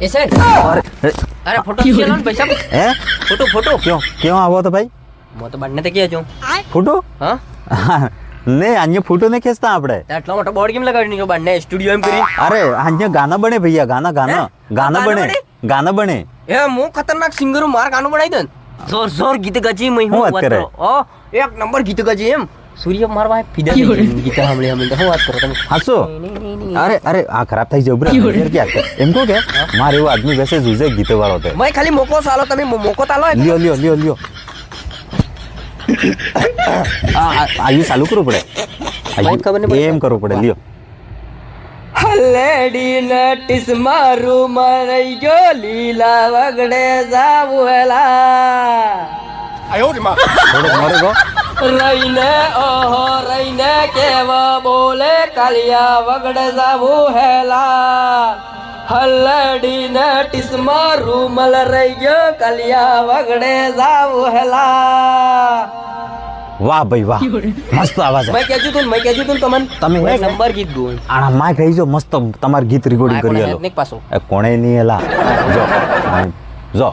ऐसे અરે अरे फोटो खींच लो भाई साहब હે फोटो फोटो ક્યાં આવો તો ભાઈ मैं तो बनने तक किया जो ફોટો हाँ ને અહીંયા ફોટો ને ખેંચતા આપણે એટલો મોટો બોર્ડ કેમ લગાવી દીધો બંને સ્ટુડિયો એમ કરી અરે અહીંયા ગાના બને ભૈયા ગાના ગાના ગાના ગાના બને ગાના બને એ હું ખતરનાક સિંગર માર ગાનું બનાવી દન જોર જોર ગીત ગજી મઈ હું વાત કરે? ઓ એક નંબર ગીત ગજી એમ સૂર્ય માર ભાઈ ફીદા ગીત સાંભળી અમે હું વાત કરો તમે હાસો અરે અરે આ ખરાબ થઈ જવું બ્રા ક્યાં એમ કહો કે મારે એવો આદમી બેસે જુજે ગીતો વાળો છે મેં ખાલી મોકો સાલો તમે મોકો તાલો લ્યો લ્યો લ્યો લ્યો આયુ ચાલુ કરવું પડે ભાઈ ખબર નહીં પડે. એમ કરવું પડે લ્યો હલેડી નટીસ મારું મરઈ ગયો લીલા વગડે જાવું હેલા થોડોક મોરે ગો રઈને ઓહો રઈને કેવા બોલે કાલિયા વગડે જાવું હેલા હલડી નટીસ મારું મલ રહી ગયો કાલિયા વગડે જાવું હેલા વાહ ભાઈ વાહ મસ્ત આવાજ મેં કહેજું તું તમને તમે મેં હે ને? નંબર ગીત ગયું આના માઈક રહી જો મસ્ત તમાર ગીત રેકોર્ડિંગ કરી આલો પાછો કોણે નહીં એલા જો જો